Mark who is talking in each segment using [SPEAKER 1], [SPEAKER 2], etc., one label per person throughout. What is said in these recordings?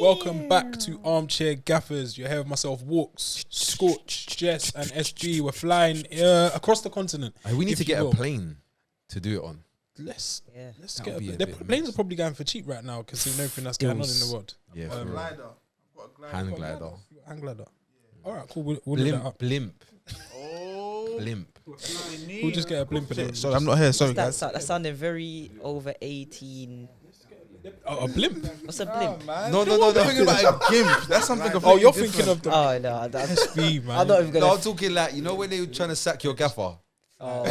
[SPEAKER 1] Welcome back to Armchair Gaffers. You're here with myself, Walks, Scorch, Jess, and SG. We're flying across the continent.
[SPEAKER 2] We need to get a plane to do it on.
[SPEAKER 1] Let's
[SPEAKER 2] That
[SPEAKER 1] get
[SPEAKER 2] would be
[SPEAKER 1] a
[SPEAKER 2] a
[SPEAKER 1] the
[SPEAKER 2] bit
[SPEAKER 1] planes
[SPEAKER 2] mixed.
[SPEAKER 1] are probably going for cheap right now because of everything that's going on in the world.
[SPEAKER 2] Yeah, for real.
[SPEAKER 3] Glider. I've got a glider.
[SPEAKER 2] Hand glider.
[SPEAKER 1] Hang glider. All right, cool. We'll look that up.
[SPEAKER 2] Blimp.
[SPEAKER 3] Oh.
[SPEAKER 2] Blimp.
[SPEAKER 1] We'll just get a blimp.
[SPEAKER 3] Sorry, I'm not here. Sorry,
[SPEAKER 4] That's
[SPEAKER 3] guys.
[SPEAKER 4] that sounded very over 18.
[SPEAKER 1] A blimp.
[SPEAKER 4] What's a blimp?
[SPEAKER 2] No.
[SPEAKER 3] I'm thinking about a gimp. That's something.
[SPEAKER 1] Oh, you're thinking of the
[SPEAKER 4] Oh no,
[SPEAKER 1] SB, man.
[SPEAKER 4] I'm not even
[SPEAKER 2] No,
[SPEAKER 4] gonna.
[SPEAKER 2] I'm talking like, you know when they were trying to sack your gaffer?
[SPEAKER 4] Oh,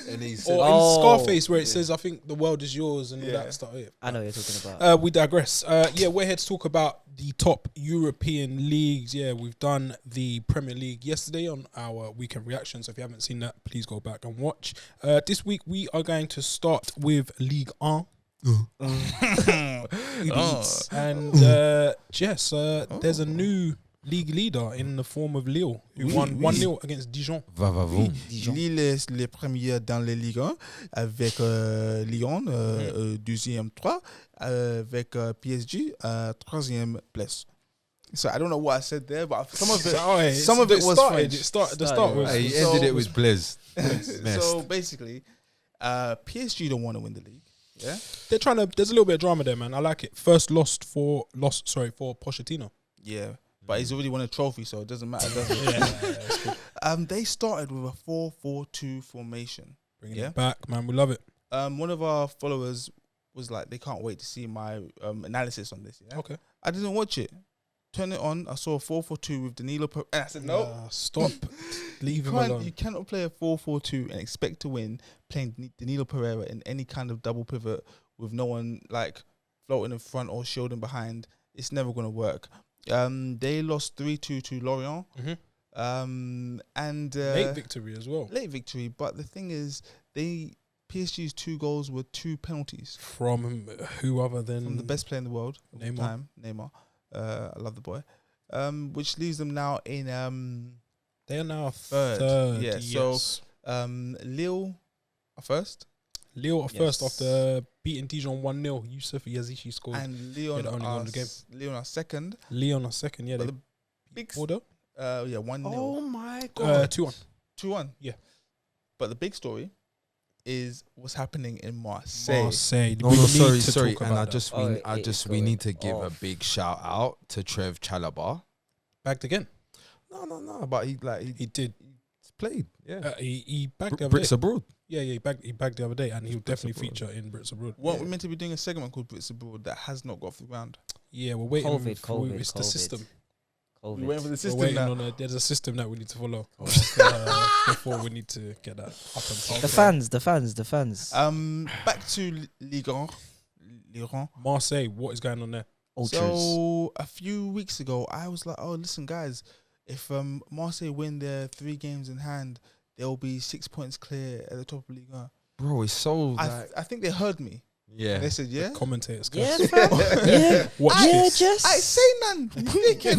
[SPEAKER 2] And he said,
[SPEAKER 1] Or
[SPEAKER 4] Oh.
[SPEAKER 1] in Scarface where it says, I think the world is yours and all that stuff. Yeah.
[SPEAKER 4] I know what you're talking about.
[SPEAKER 1] We digress. Yeah, we're here to talk about the top European leagues. Yeah, we've done the Premier League yesterday on our weekend reaction. So if you haven't seen that, please go back and watch. This week we are going to start with Ligue 1. And Jess, there's a new league leader in the form of Lille, who won 1-0 against Dijon.
[SPEAKER 2] Va-va-voum.
[SPEAKER 3] Lille est les premiers dans les Ligue 1 avec Lyon, deuxième 3, avec PSG, troisième place. So I don't know what I said there, but some of it was French.
[SPEAKER 1] The start was.
[SPEAKER 2] He ended it with Blaise.
[SPEAKER 3] So basically, PSG don't want to win the league. Yeah,
[SPEAKER 1] They're trying to. There's a little bit of drama there, man. I like it. First loss for Pochettino.
[SPEAKER 3] yeah. But he's already won a trophy, so it doesn't matter, does it?
[SPEAKER 1] That's cool.
[SPEAKER 3] They started with a 4-4-2 formation.
[SPEAKER 1] Bringing it back, man. We love it.
[SPEAKER 3] One of our followers was like, they can't wait to see my analysis on this. Yeah?
[SPEAKER 1] Okay.
[SPEAKER 3] I didn't watch it. Turn it on. I saw a 4-4-2 with Danilo. And I said, no.
[SPEAKER 1] Stop. Leave him alone.
[SPEAKER 3] You cannot play a 4-4-2 and expect to win playing Danilo Pereira in any kind of double pivot with no one like floating in front or shielding behind. It's never going to work. They lost 3-2 to Lorient. And
[SPEAKER 1] Late victory as well.
[SPEAKER 3] Late victory, but the thing is, PSG's 2 goals were 2 penalties
[SPEAKER 1] From who other than
[SPEAKER 3] from the best player in the world of all
[SPEAKER 1] Neymar.
[SPEAKER 3] time, Neymar. I love the boy. Which leaves them now in
[SPEAKER 1] They are now
[SPEAKER 3] third.
[SPEAKER 1] third.
[SPEAKER 3] Yeah,
[SPEAKER 1] yes.
[SPEAKER 3] so Lille are first,
[SPEAKER 1] Lille are first
[SPEAKER 4] Yes.
[SPEAKER 1] after beating Dijon 1-0. Yusuf Yazici scored.
[SPEAKER 3] and Lyon
[SPEAKER 1] the only goal
[SPEAKER 3] are
[SPEAKER 1] in the game.
[SPEAKER 3] Lyon are second.
[SPEAKER 1] Leon are second. Yeah,
[SPEAKER 3] But
[SPEAKER 1] they
[SPEAKER 3] the big
[SPEAKER 1] order
[SPEAKER 3] 1-0,
[SPEAKER 2] my
[SPEAKER 1] 2-1.
[SPEAKER 3] 2-1.
[SPEAKER 1] Yeah.
[SPEAKER 3] But the big story is what's happening in Marseille.
[SPEAKER 1] Marseille.
[SPEAKER 2] No,
[SPEAKER 1] We
[SPEAKER 2] no,
[SPEAKER 1] need to
[SPEAKER 2] sorry.
[SPEAKER 1] talk
[SPEAKER 2] And
[SPEAKER 1] about
[SPEAKER 2] I
[SPEAKER 1] that.
[SPEAKER 2] just, we need to give a big shout out to Trev Chalobah.
[SPEAKER 1] Bagged again.
[SPEAKER 2] No. But he
[SPEAKER 1] He
[SPEAKER 2] played. Yeah.
[SPEAKER 1] he bagged the other
[SPEAKER 2] Brits
[SPEAKER 1] day.
[SPEAKER 2] abroad.
[SPEAKER 1] Yeah, he bagged the other day, and he'll definitely
[SPEAKER 2] Abroad.
[SPEAKER 1] feature in Brits Abroad.
[SPEAKER 3] We're meant to be doing a segment called Brits Abroad that has not got off the ground.
[SPEAKER 1] Yeah, we're waiting.
[SPEAKER 4] COVID,
[SPEAKER 1] It's the system.
[SPEAKER 3] We're waiting for the
[SPEAKER 1] We're
[SPEAKER 3] system
[SPEAKER 1] waiting
[SPEAKER 3] now.
[SPEAKER 1] on there's a system that we need to follow before we need to get that up and
[SPEAKER 4] The fans.
[SPEAKER 3] Back to Ligue 1.
[SPEAKER 1] Marseille, what is going on there?
[SPEAKER 4] Ultras.
[SPEAKER 3] So a few weeks ago, I was like, "Oh, listen, guys, if Marseille win their 3 games in hand, they'll be 6 points clear at the top of Ligue 1."
[SPEAKER 2] Bro, it's so
[SPEAKER 3] I think they heard me.
[SPEAKER 2] yeah.
[SPEAKER 3] They said, "Yeah."
[SPEAKER 1] The commentators.
[SPEAKER 4] Yeah,
[SPEAKER 1] guys.
[SPEAKER 4] fam. Yeah.
[SPEAKER 1] Watch
[SPEAKER 4] Yeah,
[SPEAKER 1] this.
[SPEAKER 4] Jess.
[SPEAKER 3] I say none.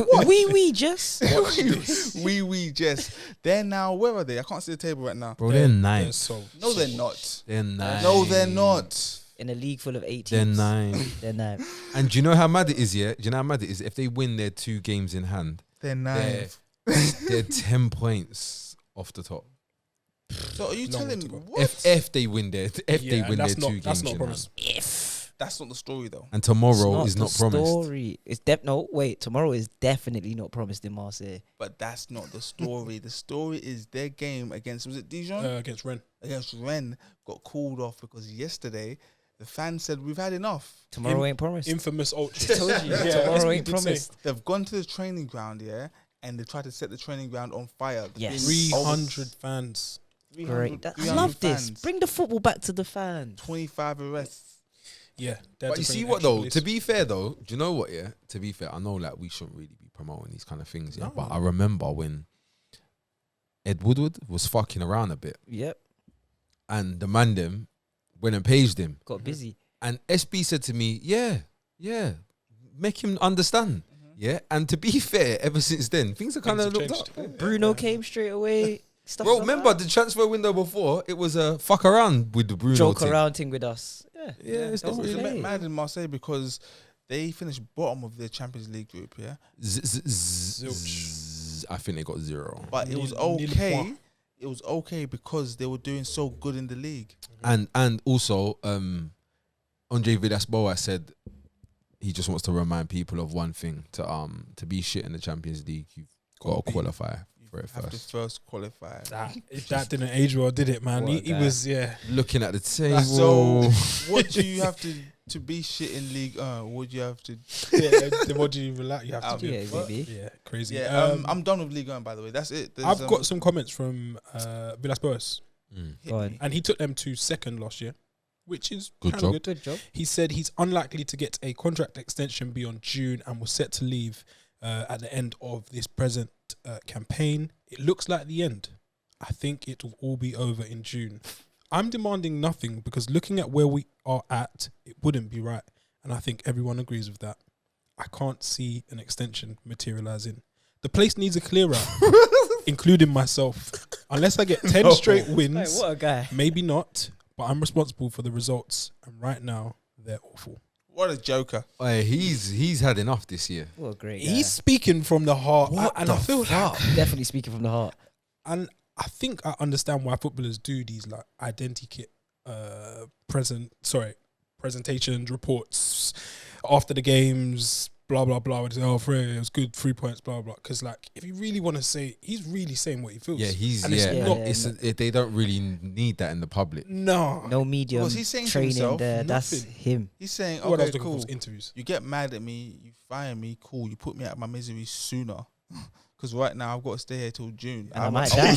[SPEAKER 3] What?
[SPEAKER 4] We, Jess.
[SPEAKER 3] we just. They're now. Where are they? I can't see the table right now.
[SPEAKER 2] Bro, they're
[SPEAKER 1] They're
[SPEAKER 2] ninth.
[SPEAKER 1] so
[SPEAKER 3] No, they're not.
[SPEAKER 2] They're ninth.
[SPEAKER 3] No, they're not.
[SPEAKER 4] In a league full of 8
[SPEAKER 2] They're
[SPEAKER 4] teams.
[SPEAKER 2] ninth.
[SPEAKER 4] They're 9.
[SPEAKER 2] And do you know how mad it is, yeah? Do you know how mad it is? If they win their 2 games in hand,
[SPEAKER 3] They're
[SPEAKER 2] they're,
[SPEAKER 3] 9.
[SPEAKER 2] they're 10 points off the top.
[SPEAKER 3] So are you
[SPEAKER 1] Long
[SPEAKER 3] telling
[SPEAKER 1] to
[SPEAKER 3] me
[SPEAKER 1] go.
[SPEAKER 3] what?
[SPEAKER 2] If they win their
[SPEAKER 1] Yeah,
[SPEAKER 2] they win
[SPEAKER 1] that's
[SPEAKER 2] their 2
[SPEAKER 1] not, that's
[SPEAKER 2] games
[SPEAKER 1] not
[SPEAKER 2] in
[SPEAKER 1] promise.
[SPEAKER 4] If.
[SPEAKER 3] That's not the story, though.
[SPEAKER 2] hand. And tomorrow is not
[SPEAKER 4] the
[SPEAKER 2] promised.
[SPEAKER 4] Story. It's no, wait. Tomorrow is definitely not promised in Marseille.
[SPEAKER 3] But that's not the story. The story is their game against, was it Dijon?
[SPEAKER 1] Against Rennes.
[SPEAKER 3] Against Rennes got called off because yesterday the fans said, "We've had enough."
[SPEAKER 4] Tomorrow ain't promised.
[SPEAKER 1] Infamous ultras.
[SPEAKER 4] Told you.
[SPEAKER 1] Yeah, that's
[SPEAKER 4] Tomorrow
[SPEAKER 1] what
[SPEAKER 4] ain't
[SPEAKER 1] he did say.
[SPEAKER 4] promised.
[SPEAKER 3] They've gone to the training ground, yeah, and they tried to set the training ground on fire.
[SPEAKER 4] Yes.
[SPEAKER 1] 300 fans.
[SPEAKER 4] 300. I
[SPEAKER 3] 300
[SPEAKER 4] love this.
[SPEAKER 3] fans,
[SPEAKER 4] Bring the football back to the fans.
[SPEAKER 3] 25 arrests.
[SPEAKER 1] Yeah.
[SPEAKER 2] But you see what though? To be fair though, do you know what? Yeah. To be fair, I know like we shouldn't really be promoting these kind of things. Yeah.
[SPEAKER 1] No.
[SPEAKER 2] But I remember when Ed Woodward was fucking around a bit,
[SPEAKER 4] Yep.
[SPEAKER 2] and the man them went and paged him,
[SPEAKER 4] Got busy.
[SPEAKER 2] and SB said to me, "Yeah, make him understand." Yeah. And to be fair, ever since then, things have kind of
[SPEAKER 1] Things
[SPEAKER 2] looked
[SPEAKER 1] have
[SPEAKER 2] up.
[SPEAKER 4] Bruno came straight away. Stuff
[SPEAKER 2] Bro,
[SPEAKER 4] like
[SPEAKER 2] remember
[SPEAKER 4] that.
[SPEAKER 2] the transfer window before? It was a fuck around with the Bruno
[SPEAKER 4] Joke
[SPEAKER 2] thing.
[SPEAKER 4] around thing with us. Yeah.
[SPEAKER 2] Yeah, it's
[SPEAKER 4] That's
[SPEAKER 2] not
[SPEAKER 4] what
[SPEAKER 3] It's
[SPEAKER 4] we
[SPEAKER 3] a bit
[SPEAKER 4] play.
[SPEAKER 3] mad in Marseille because They finished bottom of their Champions League group, yeah.
[SPEAKER 2] I think they got 0.
[SPEAKER 3] But it was
[SPEAKER 1] Nil
[SPEAKER 3] okay.
[SPEAKER 1] point.
[SPEAKER 3] It was okay because they were doing so good in the league.
[SPEAKER 2] And also, Andre Villas-Boas said he just wants to remind people of one thing: to be shit in the Champions League, you've got to qualify for it
[SPEAKER 3] Have to
[SPEAKER 2] first.
[SPEAKER 3] first qualify.
[SPEAKER 1] That didn't age well, did it, man?
[SPEAKER 4] What a
[SPEAKER 1] He
[SPEAKER 4] guy.
[SPEAKER 1] was, yeah.
[SPEAKER 2] Looking at the table,
[SPEAKER 3] So what do you have to be shit in league? Would you have to?
[SPEAKER 1] Yeah, then what do you relax? You have to do.
[SPEAKER 4] Yeah, maybe.
[SPEAKER 1] Yeah, crazy.
[SPEAKER 3] Yeah, I'm done with League 1, by the way. That's it. There's,
[SPEAKER 1] I've got some comments from Villas-Boas,
[SPEAKER 3] hit
[SPEAKER 4] Go on.
[SPEAKER 3] me.
[SPEAKER 1] and he took them to second last year, which is
[SPEAKER 2] Good
[SPEAKER 1] kinda
[SPEAKER 2] job.
[SPEAKER 4] Good job.
[SPEAKER 1] He said he's unlikely to get a contract extension beyond June and was set to leave at the end of this present campaign. It looks like the end. I think it will all be over in June. I'm demanding nothing because looking at where we are at, it wouldn't be right. And I think everyone agrees with that. I can't see an extension materializing. The place needs a clear out, including myself. Unless I get 10 straight
[SPEAKER 4] Hey,
[SPEAKER 1] wins,
[SPEAKER 4] what a guy.
[SPEAKER 1] maybe not, but I'm responsible for the results. And right now, they're awful.
[SPEAKER 3] What a joker.
[SPEAKER 2] Hey, he's had enough this year.
[SPEAKER 4] What a great guy.
[SPEAKER 1] He's speaking from the heart. And I feel like,
[SPEAKER 4] definitely speaking from the heart.
[SPEAKER 1] and I think I understand why footballers do these like identity kit presentations, reports after the games, blah blah blah. And say, oh, it was good, 3 points, blah blah. Because like, if you really want to say, he's really saying what he feels.
[SPEAKER 2] Yeah, he's
[SPEAKER 1] And it's
[SPEAKER 2] yeah.
[SPEAKER 1] not-
[SPEAKER 2] They don't really need that in the public.
[SPEAKER 1] No,
[SPEAKER 4] No medium
[SPEAKER 3] Was he saying to
[SPEAKER 4] training
[SPEAKER 3] himself?
[SPEAKER 4] there. That's
[SPEAKER 1] Nothing.
[SPEAKER 4] him.
[SPEAKER 3] He's saying,
[SPEAKER 1] What I was
[SPEAKER 3] okay,
[SPEAKER 1] looking for
[SPEAKER 3] cool.
[SPEAKER 1] was interviews.
[SPEAKER 3] You get mad at me, you fire me, cool. You put me out of my misery sooner. Because right now I've got to stay here till June.
[SPEAKER 4] And I might
[SPEAKER 3] wanna
[SPEAKER 4] die.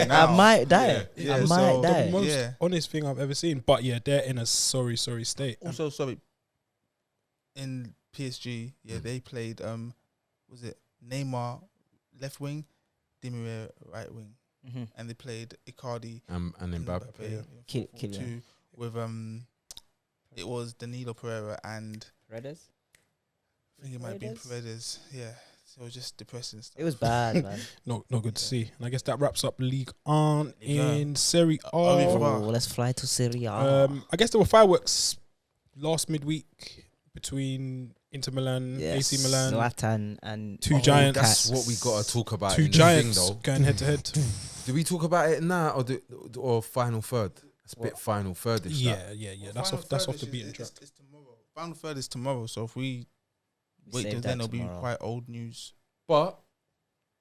[SPEAKER 3] go now.
[SPEAKER 4] I might die.
[SPEAKER 3] Yeah,
[SPEAKER 4] I
[SPEAKER 3] so
[SPEAKER 4] might
[SPEAKER 1] The
[SPEAKER 4] die.
[SPEAKER 1] most
[SPEAKER 3] Yeah.
[SPEAKER 1] honest thing I've ever seen. But yeah, they're in a sorry state.
[SPEAKER 3] Also, sorry, in PSG, they played, was it Neymar left wing, Di Maria right wing.
[SPEAKER 4] Mhm.
[SPEAKER 3] And they played Icardi
[SPEAKER 2] And Mbappe.
[SPEAKER 3] yeah,
[SPEAKER 4] Kill
[SPEAKER 3] 4-4-2
[SPEAKER 4] him.
[SPEAKER 3] with, it was Danilo Pereira and
[SPEAKER 4] Redders?
[SPEAKER 3] I think it might have been
[SPEAKER 4] Paredes?
[SPEAKER 3] Paredes. Yeah. So it was just depressing stuff.
[SPEAKER 4] It was bad, man.
[SPEAKER 1] Not good to see. And I guess that wraps up League 1
[SPEAKER 3] Ligue 1.
[SPEAKER 1] in Serie A.
[SPEAKER 3] Wow.
[SPEAKER 4] Oh, let's fly to Syria.
[SPEAKER 1] I guess there were fireworks last midweek between Inter Milan, AC Milan,
[SPEAKER 4] Zlatan and
[SPEAKER 1] two giants.
[SPEAKER 2] That's what we got to talk about.
[SPEAKER 1] two
[SPEAKER 2] in the
[SPEAKER 1] giants
[SPEAKER 2] thing, though.
[SPEAKER 1] going head to head.
[SPEAKER 2] Do we talk about it now or final third? It's a bit final thirdish.
[SPEAKER 1] Yeah.
[SPEAKER 3] Well,
[SPEAKER 1] That's
[SPEAKER 3] Final
[SPEAKER 1] off
[SPEAKER 3] Third
[SPEAKER 1] the
[SPEAKER 3] is-
[SPEAKER 1] beaten track.
[SPEAKER 3] It's tomorrow. Final third is tomorrow. So if we wait
[SPEAKER 4] Save
[SPEAKER 3] till
[SPEAKER 4] that
[SPEAKER 3] then, it'll be
[SPEAKER 4] tomorrow.
[SPEAKER 3] quite old news.
[SPEAKER 2] But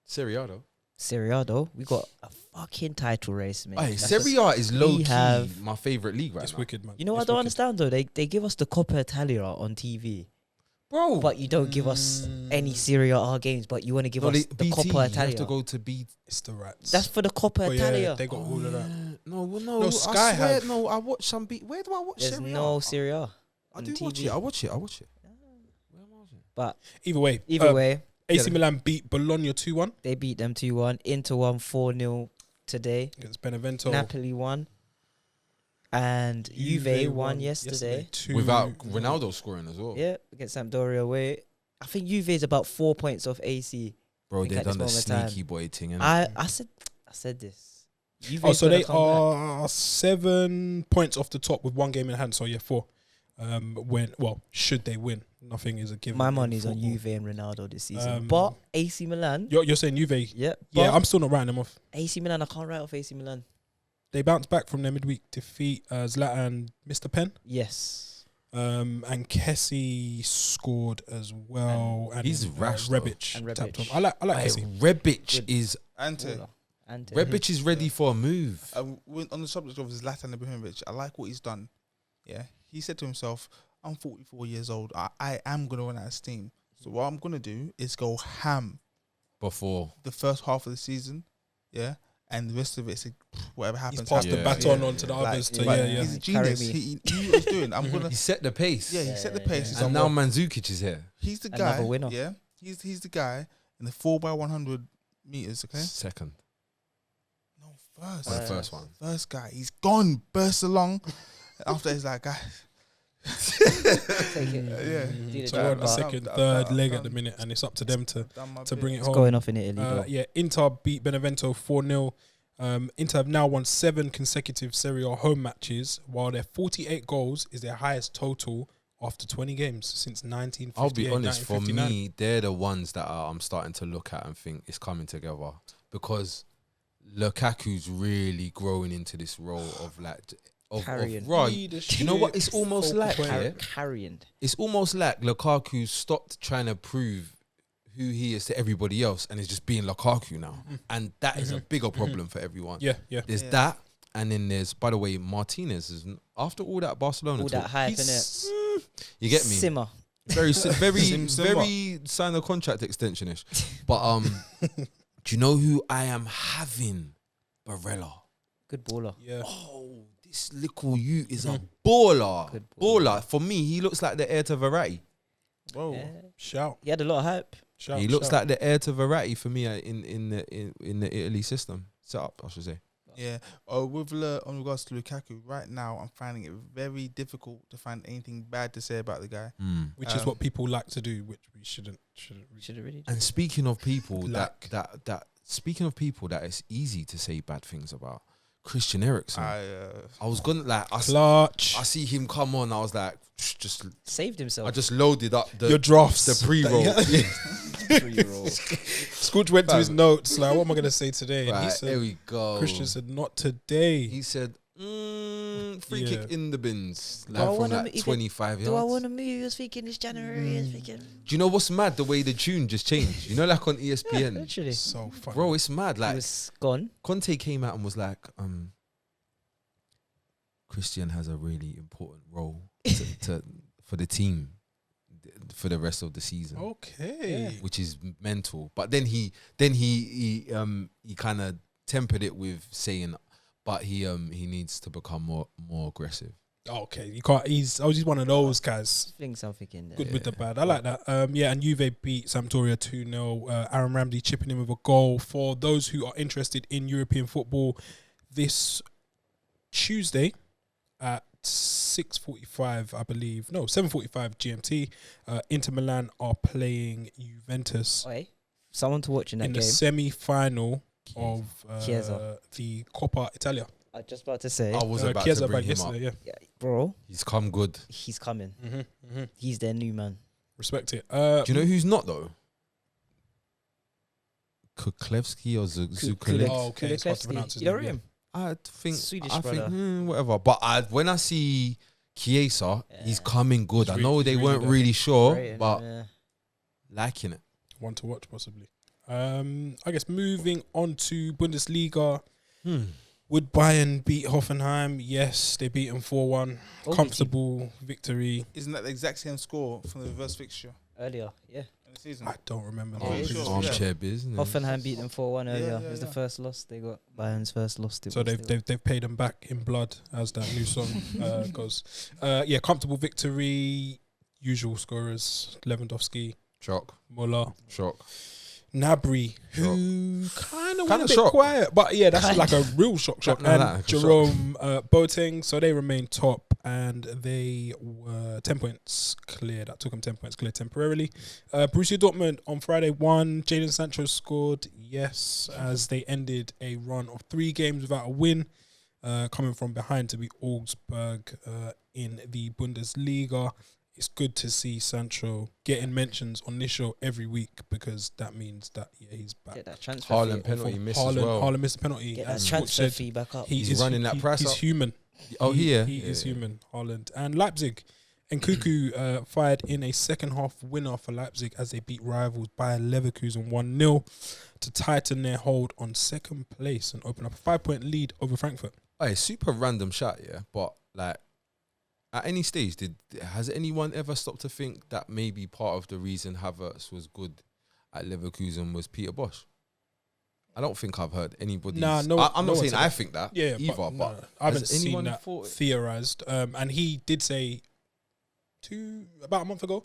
[SPEAKER 2] Serie A though.
[SPEAKER 4] Syria, though, we got a fucking title race, man.
[SPEAKER 2] Hey,
[SPEAKER 4] That's
[SPEAKER 2] Serie A is low key
[SPEAKER 4] have-
[SPEAKER 2] my favorite league right
[SPEAKER 1] It's
[SPEAKER 2] now.
[SPEAKER 1] wicked, man.
[SPEAKER 4] You know what I
[SPEAKER 1] It's
[SPEAKER 4] don't
[SPEAKER 1] wicked.
[SPEAKER 4] understand though? They give us the Coppa Italia on TV,
[SPEAKER 2] Bro,
[SPEAKER 4] but you don't give us any Serie A games. But you want to give us the
[SPEAKER 2] BT,
[SPEAKER 4] Coppa
[SPEAKER 2] you have
[SPEAKER 4] Italia.
[SPEAKER 2] to go to BT.
[SPEAKER 1] It's the rats.
[SPEAKER 4] That's for the Coppa
[SPEAKER 1] Oh, yeah,
[SPEAKER 4] Italia.
[SPEAKER 1] they got all of that.
[SPEAKER 2] No,
[SPEAKER 1] No,
[SPEAKER 2] I
[SPEAKER 1] Sky
[SPEAKER 2] swear,
[SPEAKER 1] have.
[SPEAKER 2] no, I watch some where do I watch
[SPEAKER 4] There's
[SPEAKER 2] Serie A?
[SPEAKER 4] no Serie A
[SPEAKER 2] I
[SPEAKER 4] on
[SPEAKER 2] do watch
[SPEAKER 4] TV.
[SPEAKER 2] it. I watch it. Where was it?
[SPEAKER 4] But
[SPEAKER 1] Either way,
[SPEAKER 4] either way,
[SPEAKER 1] AC Milan beat Bologna 2-1
[SPEAKER 4] they beat them 2-1. Inter won 4-0 today.
[SPEAKER 1] against Benevento.
[SPEAKER 4] Napoli won. And Juve won yesterday.
[SPEAKER 1] 2
[SPEAKER 2] Without Ronaldo scoring as well.
[SPEAKER 4] Yeah, against Sampdoria away. I think Juve is about 4 points off AC.
[SPEAKER 2] Bro,
[SPEAKER 4] think
[SPEAKER 2] they
[SPEAKER 4] at this
[SPEAKER 2] done the
[SPEAKER 4] moment in time.
[SPEAKER 2] sneaky boy thing. innit?
[SPEAKER 4] I said this. Juve
[SPEAKER 1] Oh, so
[SPEAKER 4] gonna
[SPEAKER 1] they
[SPEAKER 4] come back.
[SPEAKER 1] are 7 points off the top with one game in hand. So yeah, 4. Should they win? Nothing is a given.
[SPEAKER 4] My
[SPEAKER 1] in
[SPEAKER 4] money's on
[SPEAKER 1] football.
[SPEAKER 4] Juve and Ronaldo this season.
[SPEAKER 1] Um,
[SPEAKER 4] But AC Milan,
[SPEAKER 1] You're saying Juve?
[SPEAKER 4] yeah,
[SPEAKER 1] Yeah,
[SPEAKER 4] but
[SPEAKER 1] I'm still not writing them off.
[SPEAKER 4] AC Milan, I can't write off AC Milan.
[SPEAKER 1] They bounced back from their midweek defeat. Zlatan missed a pen.
[SPEAKER 4] Yes.
[SPEAKER 1] And Kessie scored as well. And
[SPEAKER 2] He's rash, though.
[SPEAKER 1] Rebic.
[SPEAKER 4] And
[SPEAKER 1] tapped
[SPEAKER 4] Rebic.
[SPEAKER 1] on. I like
[SPEAKER 2] Hey,
[SPEAKER 1] Kessie.
[SPEAKER 2] Rebic
[SPEAKER 4] Good.
[SPEAKER 2] is
[SPEAKER 3] Ante,
[SPEAKER 4] And
[SPEAKER 2] Rebic is ready for a move.
[SPEAKER 3] on the subject of Zlatan Ibrahimovic, I like what he's done. Yeah, he said to himself, "I'm 44 years old. I am gonna run out of steam. So what I'm gonna do is go ham
[SPEAKER 2] Before
[SPEAKER 3] the first half of the season. Yeah, and the rest of it's whatever happens.
[SPEAKER 1] He's passed the
[SPEAKER 3] happens.
[SPEAKER 1] baton
[SPEAKER 3] Yeah.
[SPEAKER 1] on to the
[SPEAKER 3] Like,
[SPEAKER 1] others. To,
[SPEAKER 3] but
[SPEAKER 1] yeah.
[SPEAKER 3] He's a
[SPEAKER 4] Carry
[SPEAKER 3] genius.
[SPEAKER 4] me.
[SPEAKER 3] He knew what he was doing. I'm gonna.
[SPEAKER 2] he set the pace.
[SPEAKER 3] Yeah, he set the pace. He's
[SPEAKER 2] And
[SPEAKER 3] like,
[SPEAKER 2] now Mandzukic is here.
[SPEAKER 3] he's the
[SPEAKER 4] Another
[SPEAKER 3] guy.
[SPEAKER 4] winner.
[SPEAKER 3] Yeah, he's the guy in the 4x100 meters. Okay,
[SPEAKER 2] Second.
[SPEAKER 3] no first.
[SPEAKER 2] On the
[SPEAKER 4] Uh,
[SPEAKER 2] first one.
[SPEAKER 3] First guy, he's gone, bursts along. After he's like, guys,
[SPEAKER 4] Take it.
[SPEAKER 3] yeah.
[SPEAKER 4] Do the
[SPEAKER 1] So
[SPEAKER 4] job,
[SPEAKER 1] we're on the
[SPEAKER 4] but
[SPEAKER 1] second,
[SPEAKER 3] I've
[SPEAKER 1] third
[SPEAKER 3] done-
[SPEAKER 1] leg
[SPEAKER 3] I've
[SPEAKER 1] at the
[SPEAKER 3] done-
[SPEAKER 1] minute, and it's up to them to
[SPEAKER 3] done my
[SPEAKER 1] bring it
[SPEAKER 3] bit.
[SPEAKER 4] It's
[SPEAKER 1] home.
[SPEAKER 4] going off in Italy, though.
[SPEAKER 1] Yeah, Inter beat Benevento 4-0. Inter have now won 7 consecutive Serie A home matches, while their 48 goals is their highest total after 20 games since 1958.
[SPEAKER 2] I'll be honest, for
[SPEAKER 1] 1959.
[SPEAKER 2] me, they're the ones that I'm starting to look at and think it's coming together, because Lukaku's really growing into this role of like
[SPEAKER 4] Carrying.
[SPEAKER 2] you know what? It's almost
[SPEAKER 1] focal
[SPEAKER 2] like
[SPEAKER 1] point.
[SPEAKER 4] Carrying.
[SPEAKER 2] it's almost like Lukaku stopped trying to prove who he is to everybody else and is just being Lukaku now, and that is a bigger problem for everyone.
[SPEAKER 1] Yeah, yeah.
[SPEAKER 2] There's that, and then there's, by the way, Martinez is, after all that Barcelona
[SPEAKER 4] All
[SPEAKER 2] talk,
[SPEAKER 4] that hype,
[SPEAKER 1] He's-
[SPEAKER 4] innit?
[SPEAKER 2] you get me.
[SPEAKER 4] Simmer.
[SPEAKER 2] Very, very,
[SPEAKER 3] Simba.
[SPEAKER 2] very sign a contract extension-ish. But do you know who I am having? Barella.
[SPEAKER 4] Good baller.
[SPEAKER 1] Yeah.
[SPEAKER 2] Oh, this little you is a baller.
[SPEAKER 4] Good
[SPEAKER 2] Baller. For me, he looks like the heir to Verratti.
[SPEAKER 1] Whoa.
[SPEAKER 4] Yeah.
[SPEAKER 1] Shout.
[SPEAKER 4] He had a lot of hype.
[SPEAKER 1] Shout.
[SPEAKER 2] He looks
[SPEAKER 1] shout.
[SPEAKER 2] like the heir to Verratti for me in the Italy system setup, I should say.
[SPEAKER 3] Yeah. With on regards to Lukaku, right now I'm finding it very difficult to find anything bad to say about the guy.
[SPEAKER 1] Which is what people like to do, which we shouldn't really
[SPEAKER 4] Should have really.
[SPEAKER 2] And speaking of people
[SPEAKER 1] Lack.
[SPEAKER 2] that it's easy to say bad things about, Christian Eriksen. I was gonna I
[SPEAKER 1] clutch.
[SPEAKER 2] see him come on. I was like, just
[SPEAKER 4] Saved himself.
[SPEAKER 2] I just loaded up
[SPEAKER 1] Your drafts.
[SPEAKER 2] the pre-roll.
[SPEAKER 1] Scrooge went to his notes like, what am I going to say today? And he
[SPEAKER 2] Right,
[SPEAKER 1] said,
[SPEAKER 2] here we go.
[SPEAKER 1] Christian said, not today.
[SPEAKER 2] He said, free
[SPEAKER 1] Yeah.
[SPEAKER 2] kick in the bins,
[SPEAKER 4] I
[SPEAKER 2] like from
[SPEAKER 4] wanna
[SPEAKER 2] like
[SPEAKER 4] either-
[SPEAKER 2] 25
[SPEAKER 4] Do I
[SPEAKER 2] yards.
[SPEAKER 4] want to move? He was thinking it's January. He was thinking.
[SPEAKER 2] Do you know what's mad? The way the tune just changed. You know, like on ESPN.
[SPEAKER 4] Literally.
[SPEAKER 1] So funny.
[SPEAKER 2] Bro, it's mad.
[SPEAKER 4] He
[SPEAKER 2] Like
[SPEAKER 4] was gone.
[SPEAKER 2] Conte came out and was like, Christian has a really important role to for the team for the rest of the season.
[SPEAKER 1] Okay.
[SPEAKER 2] Which is mental. But then he kind of tempered it with saying, but he needs to become more aggressive.
[SPEAKER 1] Okay. You can't. He's one of those guys.
[SPEAKER 4] Fling something in there.
[SPEAKER 1] Good with the bad. I like that. Yeah, and Juve beat Sampdoria 2-0. Aaron Ramsey chipping in with a goal. For those who are interested in European football, this Tuesday at 6:45, I believe. No, 7:45 GMT. Inter Milan are playing Juventus
[SPEAKER 4] Oi, someone to watch in that
[SPEAKER 1] in the
[SPEAKER 4] game.
[SPEAKER 1] semi-final of
[SPEAKER 4] Chiesa.
[SPEAKER 1] the Coppa Italia.
[SPEAKER 4] I was just about to say,
[SPEAKER 2] I was about
[SPEAKER 1] Chiesa
[SPEAKER 2] to bring
[SPEAKER 1] back
[SPEAKER 2] him up.
[SPEAKER 1] yesterday, yeah.
[SPEAKER 4] bro,
[SPEAKER 2] He's come good.
[SPEAKER 4] he's coming.
[SPEAKER 1] Mm-hmm.
[SPEAKER 4] He's their new man.
[SPEAKER 1] Respect it.
[SPEAKER 2] Do you know who's not though? Kuklevski or Zukulek?
[SPEAKER 1] Oh, okay. It's hard to
[SPEAKER 4] Kulusevski.
[SPEAKER 1] pronounce his
[SPEAKER 4] You know
[SPEAKER 1] name, yeah.
[SPEAKER 4] him?
[SPEAKER 2] I think
[SPEAKER 4] Swedish
[SPEAKER 2] I
[SPEAKER 4] brother.
[SPEAKER 2] think whatever. But when I see Chiesa, he's
[SPEAKER 4] Yeah.
[SPEAKER 2] coming good.
[SPEAKER 1] He's
[SPEAKER 2] I know they
[SPEAKER 1] really
[SPEAKER 2] weren't
[SPEAKER 1] good.
[SPEAKER 2] really sure,
[SPEAKER 4] Right,
[SPEAKER 2] but
[SPEAKER 4] yeah.
[SPEAKER 2] liking it.
[SPEAKER 1] One to watch, possibly. I guess moving on to Bundesliga. Would Bayern beat Hoffenheim? Yes, they beat them 4-1.
[SPEAKER 4] Goal
[SPEAKER 1] Comfortable victory.
[SPEAKER 3] Isn't that the exact same score from the reverse fixture
[SPEAKER 4] Earlier, yeah.
[SPEAKER 3] in the season?
[SPEAKER 1] I don't remember.
[SPEAKER 3] Oh,
[SPEAKER 1] the
[SPEAKER 3] sure,
[SPEAKER 1] previous
[SPEAKER 3] yeah.
[SPEAKER 2] Armchair business.
[SPEAKER 4] Hoffenheim beat them 4-1 earlier.
[SPEAKER 3] yeah,
[SPEAKER 4] It was the
[SPEAKER 3] yeah.
[SPEAKER 4] first loss. They got Bayern's first loss.
[SPEAKER 1] So they've paid them back in blood, as that new song goes. Yeah, comfortable victory. Usual scorers: Lewandowski,
[SPEAKER 2] Shock.
[SPEAKER 1] Muller,
[SPEAKER 2] Shock.
[SPEAKER 1] Nabry, who kind of went a
[SPEAKER 2] Kinda
[SPEAKER 1] bit
[SPEAKER 2] shock.
[SPEAKER 1] quiet, but yeah, that's like a real shock.
[SPEAKER 2] No,
[SPEAKER 1] And
[SPEAKER 2] like a shock.
[SPEAKER 1] Jerome Boateng, so they remain top, and they were 10 points clear. That took them 10 points clear temporarily. Borussia Dortmund on Friday won. Jadon Sancho scored, yes, as they ended a run of 3 games without a win, coming from behind to beat Augsburg in the Bundesliga. It's good to see Sancho getting mentions on this show every week, because that means that he's back.
[SPEAKER 4] Get that transfer
[SPEAKER 2] Haaland
[SPEAKER 4] fee.
[SPEAKER 2] penalty missed as well.
[SPEAKER 1] Haaland missed a penalty.
[SPEAKER 4] Get that
[SPEAKER 1] as
[SPEAKER 4] transfer
[SPEAKER 1] Butch said,
[SPEAKER 4] fee back up.
[SPEAKER 2] He's running that price
[SPEAKER 1] He's
[SPEAKER 2] up.
[SPEAKER 1] human.
[SPEAKER 2] Oh,
[SPEAKER 1] he
[SPEAKER 2] yeah.
[SPEAKER 1] is human. Haaland and Leipzig. And Cuckoo fired in a second half winner for Leipzig as they beat rivals Bayer Leverkusen 1-0 to tighten their hold on second place and open up a 5-point lead over Frankfurt.
[SPEAKER 2] Hey, super random shot, yeah. But like, at any stage, has anyone ever stopped to think that maybe part of the reason Havertz was good at Leverkusen was Peter Bosch? I don't think I've heard anybody.
[SPEAKER 1] Nah, no-
[SPEAKER 2] I'm
[SPEAKER 1] no
[SPEAKER 2] not
[SPEAKER 1] one
[SPEAKER 2] saying
[SPEAKER 1] said
[SPEAKER 2] I
[SPEAKER 1] that.
[SPEAKER 2] think that
[SPEAKER 1] Yeah,
[SPEAKER 2] either,
[SPEAKER 1] but,
[SPEAKER 2] but
[SPEAKER 1] no, I haven't
[SPEAKER 2] has
[SPEAKER 1] seen
[SPEAKER 2] anyone
[SPEAKER 1] that
[SPEAKER 2] thought it?
[SPEAKER 1] theorized. And he did say about a month ago,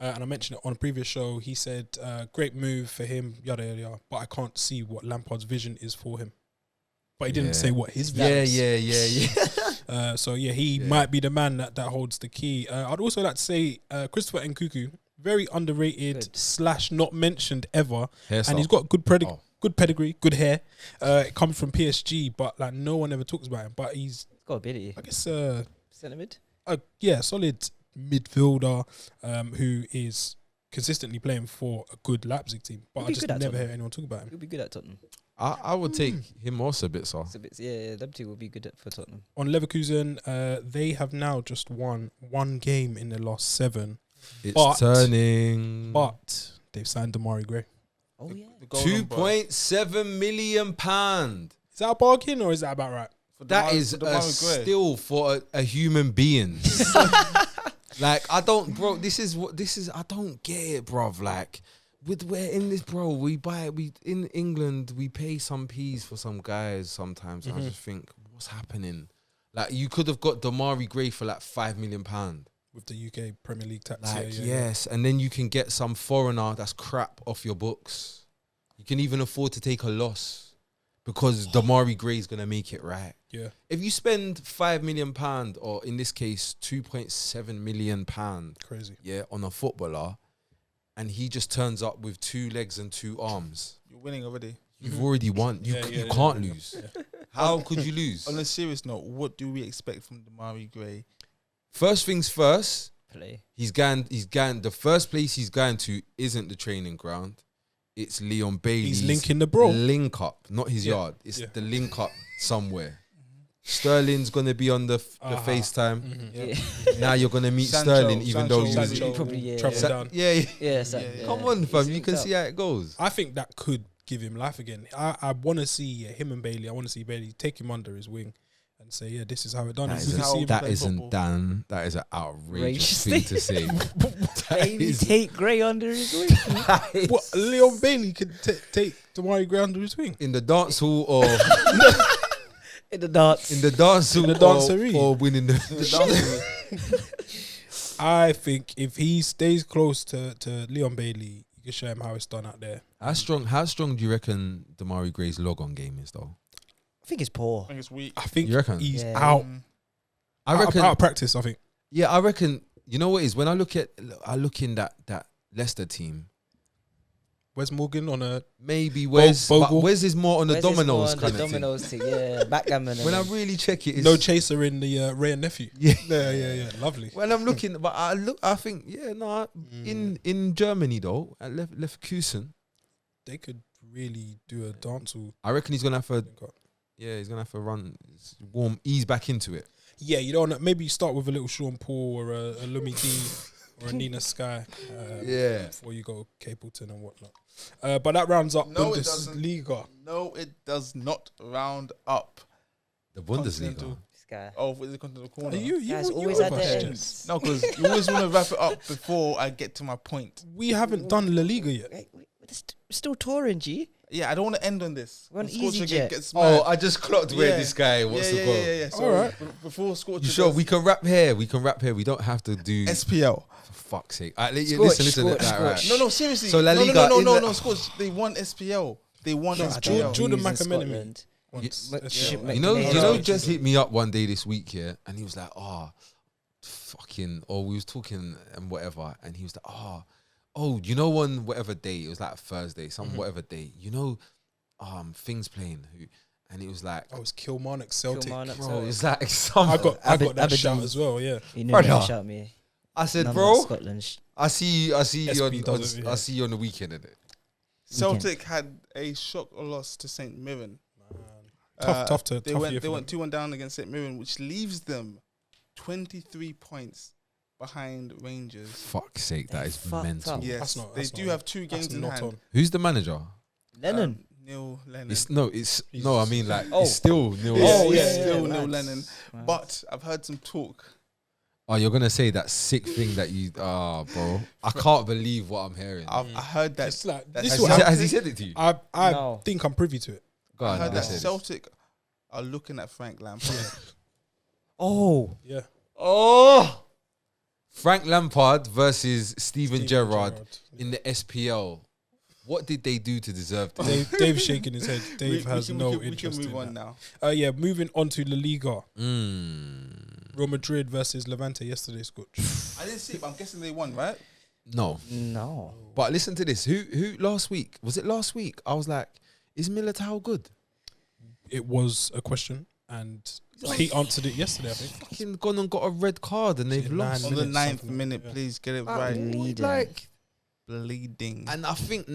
[SPEAKER 1] and I mentioned it on a previous show, he said, great move for him, yada, yada, yada, but I can't see what Lampard's vision is for him. But he didn't
[SPEAKER 2] Yeah.
[SPEAKER 1] say what his vision is.
[SPEAKER 2] Yeah.
[SPEAKER 1] So yeah, he might be the man that holds the key. I'd also like to say Christopher Nkunku, very underrated
[SPEAKER 4] Good.
[SPEAKER 1] / not mentioned ever,
[SPEAKER 2] Hairstyle.
[SPEAKER 1] and he's got good
[SPEAKER 2] Oh.
[SPEAKER 1] good pedigree, good hair. It comes from PSG, but like no one ever talks about him. But he's,
[SPEAKER 4] Got ability.
[SPEAKER 1] I guess,
[SPEAKER 4] Centre mid.
[SPEAKER 1] yeah, solid midfielder who is consistently playing for a good Leipzig team. But
[SPEAKER 4] He'll
[SPEAKER 1] I
[SPEAKER 4] be
[SPEAKER 1] just
[SPEAKER 4] good at
[SPEAKER 1] never hear
[SPEAKER 4] Tottenham.
[SPEAKER 1] anyone talk about him.
[SPEAKER 4] He'll be good at Tottenham.
[SPEAKER 2] I would take him also a bit, so.
[SPEAKER 4] It's a bit, yeah, them two will be good for Tottenham.
[SPEAKER 1] On Leverkusen, they have now just won one game in their last 7.
[SPEAKER 2] It's
[SPEAKER 1] But-
[SPEAKER 2] turning.
[SPEAKER 1] But they've signed Damari Gray.
[SPEAKER 4] Oh, yeah.
[SPEAKER 3] The golden boy.
[SPEAKER 2] £2.7 million.
[SPEAKER 1] Is that a bargain or is that about right?
[SPEAKER 3] For
[SPEAKER 2] That
[SPEAKER 3] Damari-
[SPEAKER 2] is
[SPEAKER 3] for
[SPEAKER 2] a
[SPEAKER 3] Damari Gray.
[SPEAKER 2] still for a human being. Like, I don't, bro. I don't get it, bruv. Like, we're in this, bro. We in England, we pay some peas for some guys sometimes. And I just think, what's happening? Like, you could have got Damari Gray for like £5 million.
[SPEAKER 1] With the UK Premier League tax.
[SPEAKER 2] Like,
[SPEAKER 1] yeah.
[SPEAKER 2] yes, and then you can get some foreigner that's crap off your books. You can even afford to take a loss because Damari Gray's gonna make it right.
[SPEAKER 1] Yeah.
[SPEAKER 2] If you spend £5 million, or in this case £2.7 million,
[SPEAKER 1] Crazy.
[SPEAKER 2] yeah, on a footballer, and he just turns up with 2 legs and 2 arms,
[SPEAKER 3] You're winning already.
[SPEAKER 2] you've already won. You can't lose.
[SPEAKER 1] Yeah.
[SPEAKER 2] How could you lose?
[SPEAKER 3] On a serious note, what do we expect from Damari Gray?
[SPEAKER 2] First things first.
[SPEAKER 4] Play.
[SPEAKER 2] He's going. The first place he's going to isn't the training ground. It's Leon Bailey's.
[SPEAKER 1] He's linking the bro.
[SPEAKER 2] Link up, not his
[SPEAKER 1] Yeah.
[SPEAKER 2] yard. It's
[SPEAKER 1] Yeah.
[SPEAKER 2] the link up somewhere. Sterling's gonna be on the FaceTime.
[SPEAKER 1] Mhm.
[SPEAKER 2] Now you're gonna meet
[SPEAKER 3] Sancho,
[SPEAKER 2] Sterling, even though
[SPEAKER 3] Sancho,
[SPEAKER 2] you
[SPEAKER 3] Sancho.
[SPEAKER 4] Probably, yeah.
[SPEAKER 1] Travel
[SPEAKER 2] Sa-
[SPEAKER 1] down.
[SPEAKER 2] yeah, yeah.
[SPEAKER 4] Yeah, so,
[SPEAKER 3] Yeah, yeah.
[SPEAKER 2] Come on, fam.
[SPEAKER 4] He's
[SPEAKER 2] You
[SPEAKER 4] linked
[SPEAKER 2] can
[SPEAKER 4] up.
[SPEAKER 2] see how it goes.
[SPEAKER 1] I think that could give him life again. I want to see him and Bailey. I want to see Bailey take him under his wing and say, yeah, this is how it done.
[SPEAKER 2] That,
[SPEAKER 1] And
[SPEAKER 2] is
[SPEAKER 1] we can
[SPEAKER 3] how-
[SPEAKER 1] see him
[SPEAKER 2] that
[SPEAKER 3] play
[SPEAKER 2] isn't
[SPEAKER 3] football.
[SPEAKER 2] Dan. That is an outrageous
[SPEAKER 4] Outrageous
[SPEAKER 2] thing to say. That
[SPEAKER 4] Bailey
[SPEAKER 2] is-
[SPEAKER 4] take Gray under his wing.
[SPEAKER 2] that is-
[SPEAKER 1] What, Leon Bailey could take Damari Gray under his wing.
[SPEAKER 2] in the dance hall or
[SPEAKER 4] In the darts.
[SPEAKER 2] in the dance hall
[SPEAKER 1] the dancery.
[SPEAKER 2] or winning the.
[SPEAKER 1] I think if he stays close to Leon Bailey, you can show him how it's done out there.
[SPEAKER 2] How strong do you reckon Damari Gray's log on game is though?
[SPEAKER 4] I think it's poor.
[SPEAKER 3] I think it's weak.
[SPEAKER 1] I think
[SPEAKER 2] You reckon?
[SPEAKER 1] he's
[SPEAKER 4] Yeah.
[SPEAKER 1] out.
[SPEAKER 2] I reckon.
[SPEAKER 1] out of practice. I think.
[SPEAKER 2] Yeah, I reckon. You know what it is when I look in that Leicester team.
[SPEAKER 1] Where's Morgan on a?
[SPEAKER 2] Maybe Wes, but
[SPEAKER 1] Bogle?
[SPEAKER 2] Wes is more on the
[SPEAKER 4] Where's this
[SPEAKER 2] dominoes
[SPEAKER 4] more on
[SPEAKER 2] kind
[SPEAKER 4] the
[SPEAKER 2] of thing.
[SPEAKER 4] dominoes thing. Yeah, backgammon.
[SPEAKER 2] When I really check it, it's
[SPEAKER 1] No chaser in the Ray and nephew.
[SPEAKER 2] Yeah.
[SPEAKER 1] Yeah. Lovely.
[SPEAKER 2] When I'm looking, but I think, yeah, no. In Germany though, at Leverkusen,
[SPEAKER 1] They could really do a dance hall.
[SPEAKER 2] I reckon he's gonna have to. Yeah, he's gonna have to ease back into it.
[SPEAKER 1] Yeah, you don't. Maybe you start with a little Sean Paul or a Lumi D or a Nina Sky.
[SPEAKER 2] Yeah.
[SPEAKER 1] Before you go Capleton and whatnot. But that rounds up
[SPEAKER 3] No, it doesn't.
[SPEAKER 1] Bundesliga.
[SPEAKER 3] No, it does not round up.
[SPEAKER 2] The Bundesliga.
[SPEAKER 3] Continental.
[SPEAKER 4] This guy.
[SPEAKER 3] Oh, is it Continental Corner?
[SPEAKER 4] Guys always at the end.
[SPEAKER 3] No, because you always want to wrap it up before I get to my point.
[SPEAKER 1] We haven't done La Liga yet.
[SPEAKER 4] Hey, we're still touring, G.
[SPEAKER 3] Yeah, I don't want to end on this.
[SPEAKER 4] We're on
[SPEAKER 3] Scorcher
[SPEAKER 4] EasyJet.
[SPEAKER 3] gets
[SPEAKER 2] Oh,
[SPEAKER 3] mad.
[SPEAKER 2] I just clocked where
[SPEAKER 3] Yeah.
[SPEAKER 2] this guy wants to go.
[SPEAKER 3] Yeah. So
[SPEAKER 1] Alright.
[SPEAKER 3] Before Scorcher
[SPEAKER 2] You sure
[SPEAKER 3] does
[SPEAKER 2] we can rap here? We can rap here. We don't have to do.
[SPEAKER 3] SPL.
[SPEAKER 2] For fuck's sake! Listen.
[SPEAKER 4] Scorch,
[SPEAKER 2] Right.
[SPEAKER 4] Scorch.
[SPEAKER 3] No, seriously.
[SPEAKER 2] So La Liga in
[SPEAKER 3] No,
[SPEAKER 2] the-
[SPEAKER 3] Scorch. They won SPL. They won
[SPEAKER 1] No,
[SPEAKER 3] SPL.
[SPEAKER 1] Jordan
[SPEAKER 4] He's in
[SPEAKER 1] McAmenemy.
[SPEAKER 4] Scotland.
[SPEAKER 1] Once.
[SPEAKER 4] But
[SPEAKER 1] SPL.
[SPEAKER 4] shit,
[SPEAKER 2] You know,
[SPEAKER 4] Yeah.
[SPEAKER 2] just hit me up one day this week, yeah, and he was like, fucking, or we was talking and whatever, and he was like, you know, on whatever day, it was like Thursday, whatever day, you know, things playing, and he was like,
[SPEAKER 1] I was Kilmarnock Celtic.
[SPEAKER 4] Kilmarnock
[SPEAKER 2] bro,
[SPEAKER 4] Celtic.
[SPEAKER 2] it's like some.
[SPEAKER 1] I got that
[SPEAKER 4] Aberdeen.
[SPEAKER 1] shout as well. Yeah.
[SPEAKER 4] You know
[SPEAKER 2] Brother.
[SPEAKER 4] that shout me.
[SPEAKER 2] I said,
[SPEAKER 4] None of
[SPEAKER 2] bro,
[SPEAKER 4] Scotland.
[SPEAKER 2] I see you
[SPEAKER 1] SB does it, yeah.
[SPEAKER 2] I see you on the weekend, innit?
[SPEAKER 3] Celtic had a shock loss to St Mirren.
[SPEAKER 1] Tough
[SPEAKER 3] They
[SPEAKER 1] year
[SPEAKER 3] went
[SPEAKER 1] for them.
[SPEAKER 3] 2-1 down against St Mirren, which leaves them 23 points behind Rangers.
[SPEAKER 2] Fuck's sake, that
[SPEAKER 4] They
[SPEAKER 2] is
[SPEAKER 4] fucked
[SPEAKER 2] mental.
[SPEAKER 4] up.
[SPEAKER 3] Yes,
[SPEAKER 1] That's not-
[SPEAKER 3] they
[SPEAKER 1] that's
[SPEAKER 3] do
[SPEAKER 1] not-
[SPEAKER 3] have 2 games
[SPEAKER 1] That's
[SPEAKER 3] in
[SPEAKER 1] not
[SPEAKER 3] hand.
[SPEAKER 1] on.
[SPEAKER 2] Who's the manager?
[SPEAKER 4] Lennon.
[SPEAKER 3] Neil Lennon.
[SPEAKER 2] I mean, like,
[SPEAKER 4] Oh.
[SPEAKER 2] it's still Neil.
[SPEAKER 3] Oh,
[SPEAKER 1] yeah,
[SPEAKER 3] yeah, still
[SPEAKER 4] yeah,
[SPEAKER 3] Neil
[SPEAKER 4] lads.
[SPEAKER 3] Lennon.
[SPEAKER 4] Lads.
[SPEAKER 3] But I've heard some talk.
[SPEAKER 2] Oh, you're gonna say that sick thing that you, bro. I can't believe what I'm hearing.
[SPEAKER 3] I heard that.
[SPEAKER 1] It's like,
[SPEAKER 3] That's-
[SPEAKER 1] this is what
[SPEAKER 2] Has he said it to you?
[SPEAKER 1] I
[SPEAKER 4] No.
[SPEAKER 1] think I'm privy to it.
[SPEAKER 2] Go
[SPEAKER 3] I
[SPEAKER 2] on,
[SPEAKER 3] heard that
[SPEAKER 2] let's hear this.
[SPEAKER 3] Celtic are looking at Frank Lampard.
[SPEAKER 4] Oh.
[SPEAKER 1] Yeah.
[SPEAKER 2] Oh, Frank Lampard versus Steven
[SPEAKER 1] Steven
[SPEAKER 2] Gerrard
[SPEAKER 1] Gerrard.
[SPEAKER 2] in the SPL. What did they do to deserve this?
[SPEAKER 1] Dave's shaking his head. Dave has no
[SPEAKER 3] we
[SPEAKER 1] interest
[SPEAKER 3] can move
[SPEAKER 1] in
[SPEAKER 3] on
[SPEAKER 1] that.
[SPEAKER 3] now.
[SPEAKER 1] Yeah, moving on to La Liga.
[SPEAKER 2] Mm.
[SPEAKER 1] Real Madrid versus Levante yesterday, Scotch.
[SPEAKER 3] I didn't see it, but I'm guessing they won, right?
[SPEAKER 2] No,
[SPEAKER 4] No.
[SPEAKER 2] but listen to this. Who last week? Was it last week? I was like, is Militao good?
[SPEAKER 1] It was a question. and he answered it yesterday. I think.
[SPEAKER 2] Fucking gone and got a red card and they've
[SPEAKER 1] Yeah,
[SPEAKER 2] lost.
[SPEAKER 3] On the
[SPEAKER 1] minutes,
[SPEAKER 3] 9th
[SPEAKER 1] something like
[SPEAKER 3] minute,
[SPEAKER 1] that, yeah.
[SPEAKER 3] please get it
[SPEAKER 2] Like,
[SPEAKER 3] right.
[SPEAKER 4] Bleeding.
[SPEAKER 2] Like,
[SPEAKER 3] Bleeding.
[SPEAKER 2] and I think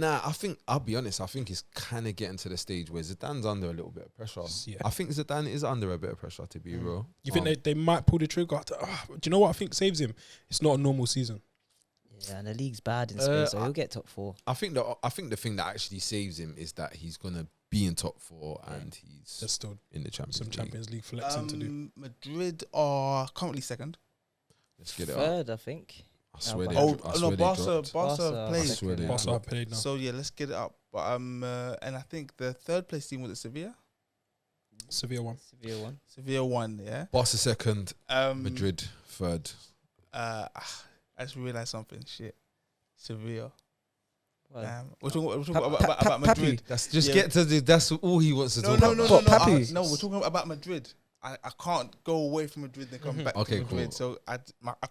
[SPEAKER 2] I'll be honest, I think it's kind of getting to the stage where Zidane's under a little bit of pressure.
[SPEAKER 1] Yeah.
[SPEAKER 2] I think Zidane is under a bit of pressure, to be real.
[SPEAKER 1] You think they might pull the trigger? Do you know what I think saves him? It's not a normal season.
[SPEAKER 4] Yeah, and the league's bad in Spain, so
[SPEAKER 2] I-
[SPEAKER 4] he'll get top 4.
[SPEAKER 2] I think the thing that actually saves him is that he's gonna be in top 4 and he's
[SPEAKER 1] There's still
[SPEAKER 2] in the Champions
[SPEAKER 1] some
[SPEAKER 2] League.
[SPEAKER 1] Champions League flexing to do.
[SPEAKER 3] Madrid are currently second.
[SPEAKER 2] Let's get it up.
[SPEAKER 4] 3rd, I think.
[SPEAKER 2] I swear
[SPEAKER 4] but-
[SPEAKER 2] they.
[SPEAKER 3] Oh,
[SPEAKER 2] I
[SPEAKER 3] no,
[SPEAKER 2] swear they
[SPEAKER 3] Barca
[SPEAKER 2] dropped.
[SPEAKER 4] Barca
[SPEAKER 3] played.
[SPEAKER 2] I swear they
[SPEAKER 1] Barca
[SPEAKER 2] dropped.
[SPEAKER 1] have played now.
[SPEAKER 3] So yeah, let's get it up. But and I think the 3rd place team was it Sevilla.
[SPEAKER 1] Sevilla won.
[SPEAKER 4] Sevilla 1.
[SPEAKER 3] Sevilla won, yeah.
[SPEAKER 2] Barca second,
[SPEAKER 3] Um,
[SPEAKER 2] Madrid third.
[SPEAKER 3] I just realized something. Shit, Sevilla.
[SPEAKER 4] Well,
[SPEAKER 3] We're talking
[SPEAKER 4] Pa-
[SPEAKER 3] about
[SPEAKER 4] Pa-
[SPEAKER 3] Madrid.
[SPEAKER 2] That's just
[SPEAKER 3] Yeah.
[SPEAKER 2] get to the. That's all he wants to
[SPEAKER 3] No,
[SPEAKER 2] talk
[SPEAKER 3] no,
[SPEAKER 2] about.
[SPEAKER 3] no, no,
[SPEAKER 4] What,
[SPEAKER 3] no.
[SPEAKER 4] Papu?
[SPEAKER 3] No, we're talking about Madrid. I can't go away from Madrid and come back
[SPEAKER 2] Okay,
[SPEAKER 3] to Madrid.
[SPEAKER 2] cool.
[SPEAKER 3] So I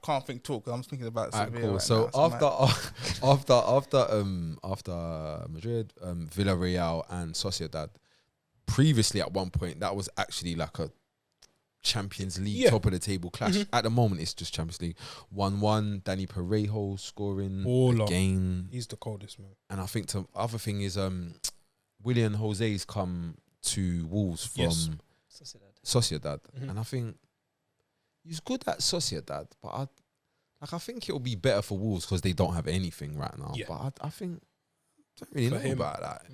[SPEAKER 3] can't think talk. 'Cause I'm thinking about
[SPEAKER 2] Alright,
[SPEAKER 3] Sevilla.
[SPEAKER 2] cool.
[SPEAKER 3] Right
[SPEAKER 2] So
[SPEAKER 3] now. It's mad.
[SPEAKER 2] after Madrid, Villarreal and Sociedad. Previously, at one point, that was actually like a Champions League top of the table clash. At the moment, it's just Champions League. 1-1. Danny Parejo scoring
[SPEAKER 1] Baller.
[SPEAKER 2] again,
[SPEAKER 1] He's the coldest, man.
[SPEAKER 2] and I think the other thing is William Jose's come to Wolves from
[SPEAKER 1] Yes.
[SPEAKER 2] Sociedad,
[SPEAKER 1] Mhm.
[SPEAKER 2] and I think he's good at Sociedad, but I think it'll be better for Wolves because they don't have anything right now.
[SPEAKER 1] Yeah.
[SPEAKER 2] But I think I don't really
[SPEAKER 1] For
[SPEAKER 2] know
[SPEAKER 1] him.
[SPEAKER 2] about that.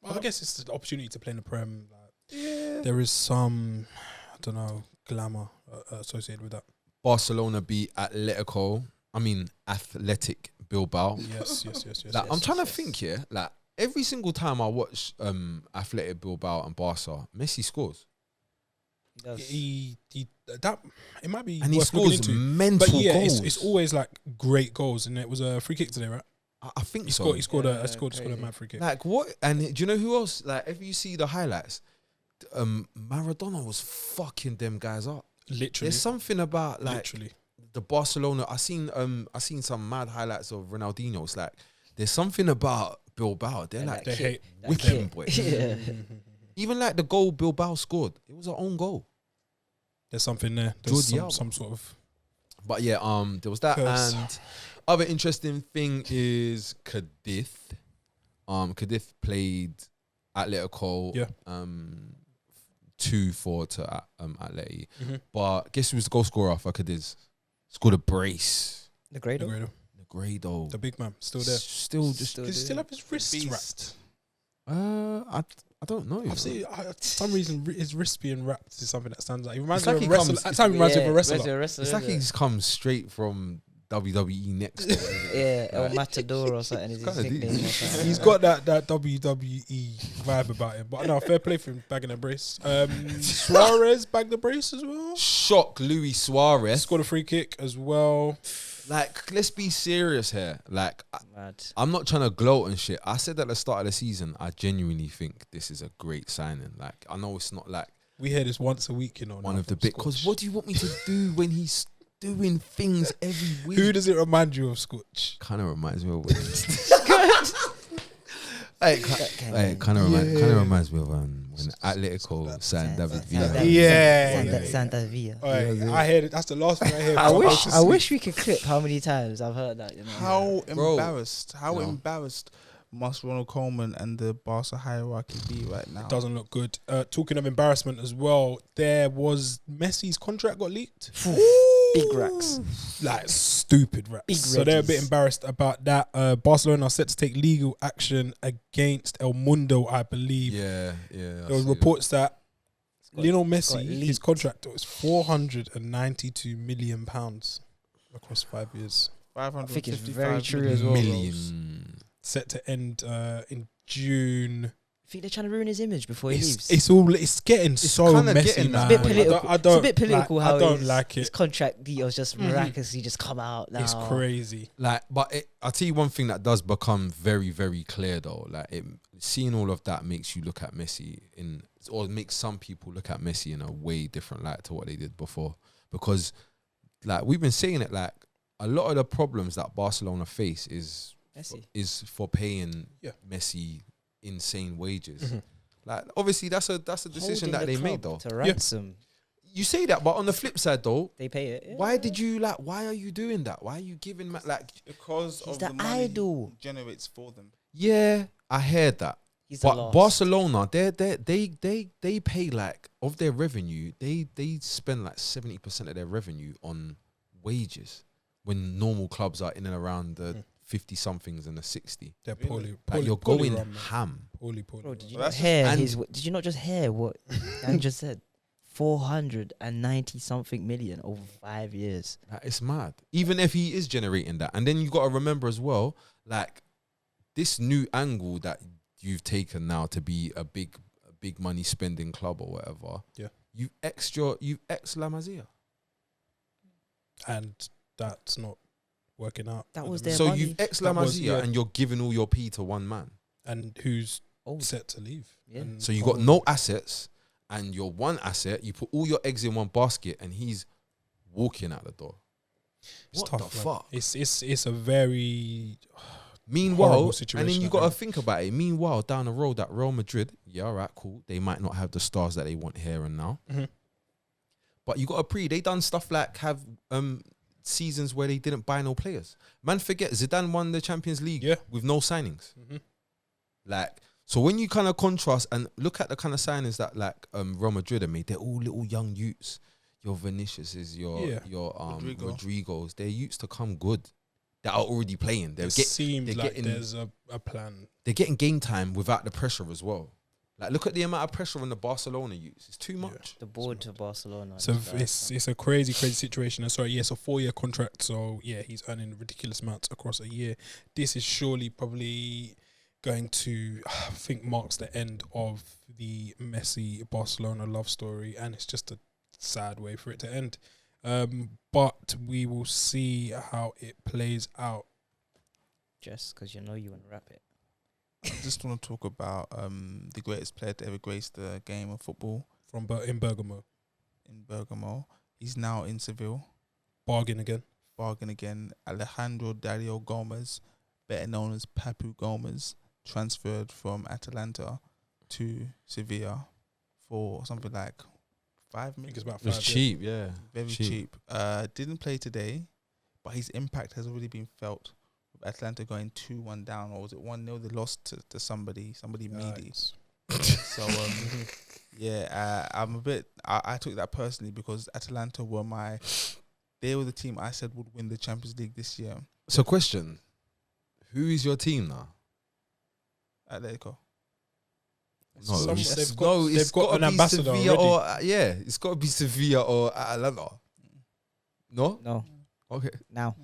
[SPEAKER 1] Well, I guess it's the opportunity to play in the Prem. Like,
[SPEAKER 2] Yeah.
[SPEAKER 1] there is some, I don't know, glamour associated with that.
[SPEAKER 2] Barcelona beat Athletic Bilbao.
[SPEAKER 1] Yes.
[SPEAKER 2] Like, I'm trying to think here. Like every single time I watch Athletic Bilbao and Barca, Messi scores,
[SPEAKER 4] He does.
[SPEAKER 1] That it might be
[SPEAKER 2] and he
[SPEAKER 1] worth looking
[SPEAKER 2] scores
[SPEAKER 1] into.
[SPEAKER 2] mental
[SPEAKER 1] But yeah,
[SPEAKER 2] goals.
[SPEAKER 1] it's always like great goals, and it was a free kick today, right?
[SPEAKER 2] I think
[SPEAKER 1] He
[SPEAKER 2] so.
[SPEAKER 1] scored
[SPEAKER 4] Yeah,
[SPEAKER 1] a scored a
[SPEAKER 4] crazy.
[SPEAKER 1] mad free kick.
[SPEAKER 2] Like what? And do you know who else? Like if you see the highlights, Maradona was fucking them guys up.
[SPEAKER 1] Literally,
[SPEAKER 2] There's something about like
[SPEAKER 1] literally.
[SPEAKER 2] the Barcelona. I seen some mad highlights of Ronaldinho. It's like there's something about Bilbao. They're
[SPEAKER 4] And
[SPEAKER 2] like
[SPEAKER 1] They
[SPEAKER 4] that
[SPEAKER 1] hate.
[SPEAKER 4] that
[SPEAKER 2] wicked
[SPEAKER 4] kid.
[SPEAKER 2] boys.
[SPEAKER 4] Yeah.
[SPEAKER 2] Even like the goal Bilbao scored, it was an own goal.
[SPEAKER 1] There's something there. There's
[SPEAKER 2] Jordi Alba.
[SPEAKER 1] some sort of.
[SPEAKER 2] But yeah, there was that.
[SPEAKER 1] Curse.
[SPEAKER 2] And other interesting thing is Cadiz. Cadiz played Atletico.
[SPEAKER 1] Yeah.
[SPEAKER 2] 2-4 to Atleti.
[SPEAKER 1] Mhm.
[SPEAKER 2] But guess who was the goal scorer for Cadiz? Scored a brace.
[SPEAKER 4] Negredo.
[SPEAKER 1] Negredo.
[SPEAKER 2] Negredo.
[SPEAKER 1] The big man, still there.
[SPEAKER 2] Still just.
[SPEAKER 4] Still
[SPEAKER 1] Does he still have his wrists
[SPEAKER 3] Beast.
[SPEAKER 1] wrapped?
[SPEAKER 2] I don't know.
[SPEAKER 1] I've seen for some reason his wrist being wrapped is something that stands out. He reminds
[SPEAKER 2] It's
[SPEAKER 1] me
[SPEAKER 2] like
[SPEAKER 1] of a
[SPEAKER 2] he
[SPEAKER 1] wrestler.
[SPEAKER 2] comes-
[SPEAKER 1] At the time, he reminds me of a wrestler.
[SPEAKER 2] It's like he's come straight from WWE next.
[SPEAKER 4] Yeah, El Matador or something. Is his
[SPEAKER 2] Kinda deep.
[SPEAKER 4] nickname or something.
[SPEAKER 1] He's got that WWE vibe about him. But no, fair play for him bagging a brace. Suarez bagged the brace as well.
[SPEAKER 2] Shock Luis Suarez.
[SPEAKER 1] Scored a free kick as well.
[SPEAKER 2] Like, let's be serious here. Like,
[SPEAKER 4] Mad.
[SPEAKER 2] I'm not trying to gloat and shit. I said at the start of the season, I genuinely think this is a great signing. Like, I know it's not like
[SPEAKER 1] We hear this once a week, you know.
[SPEAKER 2] one
[SPEAKER 1] now
[SPEAKER 2] of the
[SPEAKER 1] from
[SPEAKER 2] big. Because
[SPEAKER 1] Scotch.
[SPEAKER 2] what do you want me to do when he's doing things every week?
[SPEAKER 1] Who does it remind you of, Scotch?
[SPEAKER 2] Kind of reminds me of. Kind of reminds me of when Atletico signed David Villa.
[SPEAKER 1] Yeah.
[SPEAKER 4] Santa Villa.
[SPEAKER 1] I heard it. That's the last thing I heard.
[SPEAKER 4] I wish we could clip how many times I've heard that. You know.
[SPEAKER 3] How
[SPEAKER 2] Bro.
[SPEAKER 3] embarrassed? How
[SPEAKER 2] No.
[SPEAKER 3] embarrassed must Ronald Koeman and the Barca hierarchy be right now?
[SPEAKER 1] Doesn't look good. Talking of embarrassment as well, there was Messi's contract got leaked.
[SPEAKER 4] Big racks.
[SPEAKER 1] Like stupid raps.
[SPEAKER 4] Big
[SPEAKER 1] So they're a bit
[SPEAKER 4] Reggies.
[SPEAKER 1] embarrassed about that. Barcelona are set to take legal action against El Mundo, I believe.
[SPEAKER 2] Yeah.
[SPEAKER 1] There was reports that Lionel Messi,
[SPEAKER 4] got
[SPEAKER 1] his
[SPEAKER 4] leaked.
[SPEAKER 1] contract was £492 million across 5 years.
[SPEAKER 4] I think it's
[SPEAKER 3] 555
[SPEAKER 4] very true as well.
[SPEAKER 2] million.
[SPEAKER 1] Set to end in June.
[SPEAKER 4] I think they're trying to ruin his image before he leaves.
[SPEAKER 1] It's getting so
[SPEAKER 2] kinda
[SPEAKER 1] messy,
[SPEAKER 2] getting
[SPEAKER 1] man.
[SPEAKER 2] that.
[SPEAKER 4] It's a bit political.
[SPEAKER 1] I don't
[SPEAKER 4] It's a bit political
[SPEAKER 1] like,
[SPEAKER 4] how
[SPEAKER 1] I don't
[SPEAKER 4] his,
[SPEAKER 1] like
[SPEAKER 4] his
[SPEAKER 1] it.
[SPEAKER 4] contract details just miraculously just come out now.
[SPEAKER 1] It's crazy.
[SPEAKER 2] Like, but I'll tell you one thing that does become very, very clear though. Like, seeing all of that makes you look at Messi or makes some people look at Messi in a way different light to what they did before. Because, like, we've been saying it, like, a lot of the problems that Barcelona face is
[SPEAKER 4] Messi.
[SPEAKER 2] for paying
[SPEAKER 1] Yeah.
[SPEAKER 2] Messi insane wages.
[SPEAKER 1] Mhm.
[SPEAKER 2] Like, obviously, that's a decision
[SPEAKER 4] Holding
[SPEAKER 2] that
[SPEAKER 4] the
[SPEAKER 2] they made,
[SPEAKER 4] club
[SPEAKER 2] though.
[SPEAKER 4] to ransom.
[SPEAKER 2] You say that, but on the flip side, though,
[SPEAKER 4] They pay it. Yeah.
[SPEAKER 2] why are you doing that? Why are you giving, like,
[SPEAKER 3] Because
[SPEAKER 4] He's
[SPEAKER 3] of
[SPEAKER 4] the
[SPEAKER 3] the money
[SPEAKER 4] idol.
[SPEAKER 3] he generates for them.
[SPEAKER 2] yeah, I heard that.
[SPEAKER 4] He's the
[SPEAKER 2] But
[SPEAKER 4] last.
[SPEAKER 2] Barcelona, they pay like of their revenue, they spend like 70% of their revenue on wages when normal clubs are in and around the 50 somethings and the 60.
[SPEAKER 1] They're
[SPEAKER 3] Really?
[SPEAKER 2] Like you're
[SPEAKER 1] poorly
[SPEAKER 2] going
[SPEAKER 1] run, man.
[SPEAKER 2] ham.
[SPEAKER 1] Poorly
[SPEAKER 4] Bro,
[SPEAKER 1] run.
[SPEAKER 4] did you
[SPEAKER 3] Well,
[SPEAKER 4] not
[SPEAKER 3] that's
[SPEAKER 4] hear
[SPEAKER 2] and-
[SPEAKER 4] his? Did you not just hear what Dan just said? 490 something million over 5 years.
[SPEAKER 2] Like, it's mad. Even if he is generating that, and then you got to remember as well, like this new angle that you've taken now to be a big money spending club or whatever.
[SPEAKER 1] Yeah.
[SPEAKER 2] You ex La Masia.
[SPEAKER 1] And that's not working out.
[SPEAKER 4] That
[SPEAKER 1] at
[SPEAKER 4] was
[SPEAKER 1] the
[SPEAKER 4] their
[SPEAKER 2] So
[SPEAKER 4] money.
[SPEAKER 2] you've ex La
[SPEAKER 1] That was-
[SPEAKER 2] Masia
[SPEAKER 1] yeah.
[SPEAKER 2] and you're giving all your P to one man.
[SPEAKER 1] and who's
[SPEAKER 4] Oh,
[SPEAKER 1] set to leave.
[SPEAKER 4] Yeah.
[SPEAKER 1] And
[SPEAKER 2] So you got no assets, and your one asset, you put all your eggs in one basket, and he's walking out the door.
[SPEAKER 1] It's
[SPEAKER 2] What
[SPEAKER 1] tough,
[SPEAKER 2] the
[SPEAKER 1] man.
[SPEAKER 2] fuck?
[SPEAKER 1] It's a very
[SPEAKER 2] Meanwhile,
[SPEAKER 1] horrible
[SPEAKER 2] and
[SPEAKER 1] situation
[SPEAKER 2] then you
[SPEAKER 1] at
[SPEAKER 2] got to
[SPEAKER 1] hand.
[SPEAKER 2] think about it. Meanwhile, down the road, that Real Madrid, yeah, all right, cool. They might not have the stars that they want here and now,
[SPEAKER 1] Mhm.
[SPEAKER 2] but you got to they done stuff like have seasons where they didn't buy no players. Man, forget Zidane won the Champions League
[SPEAKER 1] Yeah.
[SPEAKER 2] with no signings.
[SPEAKER 1] Mhm.
[SPEAKER 2] Like, so when you kind of contrast and look at the kind of signings that like Real Madrid have made, they're all little young youths. Your Vinicius's, your Rodrigo's, they're youths to come good. That are already playing.
[SPEAKER 1] It seems
[SPEAKER 2] they're
[SPEAKER 1] like
[SPEAKER 2] getting-
[SPEAKER 1] there's a plan.
[SPEAKER 2] They're getting game time without the pressure as well. Like, look at the amount of pressure on the Barcelona youths. It's too much.
[SPEAKER 4] the board to Barcelona.
[SPEAKER 1] So
[SPEAKER 4] just
[SPEAKER 1] it's a crazy situation. And sorry, it's a 4-year contract. So yeah, he's earning ridiculous amounts across a year. This is surely probably going to, I think, marks the end of the Messi Barcelona love story, and it's just a sad way for it to end. But we will see how it plays out.
[SPEAKER 4] just because you know you want to wrap it.
[SPEAKER 3] I just want to talk about the greatest player to ever grace the game of football
[SPEAKER 1] From in Bergamo,
[SPEAKER 3] in Bergamo. He's now in Seville.
[SPEAKER 1] bargain again.
[SPEAKER 3] Bargain again. Alejandro Dario Gomez, better known as Papu Gomez, transferred from Atalanta to Sevilla for something like 5
[SPEAKER 1] I think
[SPEAKER 3] million.
[SPEAKER 1] it's about
[SPEAKER 2] It was
[SPEAKER 1] 5
[SPEAKER 2] cheap, yeah.
[SPEAKER 3] Very cheap. Didn't play today, but his impact has already been felt. With Atlanta going 2-1 down, or was it 1-0? They lost to somebody meaty. So yeah, I'm a bit. I took that personally because Atalanta they were the team I said would win the Champions League this year.
[SPEAKER 2] So, question: who is your team now?
[SPEAKER 3] Atletico.
[SPEAKER 1] Some-
[SPEAKER 2] it's-
[SPEAKER 1] they've got
[SPEAKER 2] gotta
[SPEAKER 1] an
[SPEAKER 2] be
[SPEAKER 1] ambassador
[SPEAKER 2] Sevilla
[SPEAKER 1] already.
[SPEAKER 2] or it's got to be Sevilla or Atlanta. No,
[SPEAKER 4] No,
[SPEAKER 2] okay.
[SPEAKER 4] now.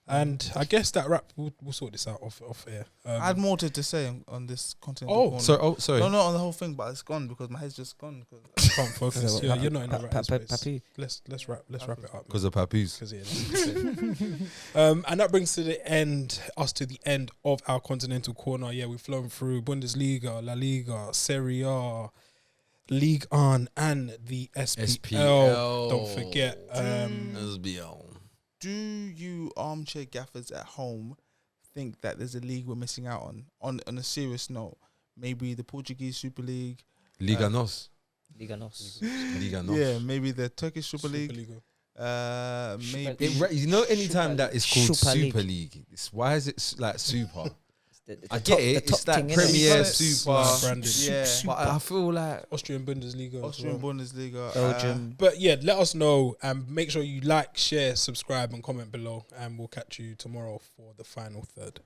[SPEAKER 1] And I guess that wrap, we'll sort this out off air.
[SPEAKER 3] I had more to say on this Continental Corner.
[SPEAKER 2] Sorry.
[SPEAKER 3] No, not on the whole thing, but it's gone because my head's just gone.
[SPEAKER 1] I can't focus. You're not in the right space.
[SPEAKER 4] Papu.
[SPEAKER 1] Let's wrap it up.
[SPEAKER 2] Because of Papoose.
[SPEAKER 1] Because and that brings to the end of our Continental Corner. Yeah, we've flown through Bundesliga, La Liga, Serie A, Ligue 1, and the SPL. Don't forget.
[SPEAKER 2] SPL.
[SPEAKER 3] Do you armchair gaffers at home think that there's a league we're missing out on? On a serious note, maybe the Portuguese Super League.
[SPEAKER 2] Liga Nos.
[SPEAKER 4] Liga Nos.
[SPEAKER 2] Liga Nos.
[SPEAKER 3] Yeah, maybe the Turkish Super League.
[SPEAKER 1] Superliga.
[SPEAKER 3] Maybe.
[SPEAKER 2] You know, anytime that it's called
[SPEAKER 4] Super
[SPEAKER 2] Super
[SPEAKER 4] League.
[SPEAKER 2] League, why is it like super?
[SPEAKER 4] The
[SPEAKER 2] I
[SPEAKER 4] top-
[SPEAKER 2] get it.
[SPEAKER 4] the
[SPEAKER 2] It's
[SPEAKER 4] top
[SPEAKER 2] like
[SPEAKER 4] thing, innit?
[SPEAKER 2] Premier
[SPEAKER 3] It's
[SPEAKER 2] Super.
[SPEAKER 1] branded.
[SPEAKER 3] Yeah.
[SPEAKER 2] But I feel like
[SPEAKER 1] Austrian Bundesliga. as
[SPEAKER 3] Austrian
[SPEAKER 1] well.
[SPEAKER 3] Bundesliga.
[SPEAKER 4] Belgium.
[SPEAKER 1] But yeah, let us know and make sure you like, share, subscribe, and comment below. And we'll catch you tomorrow for the final third.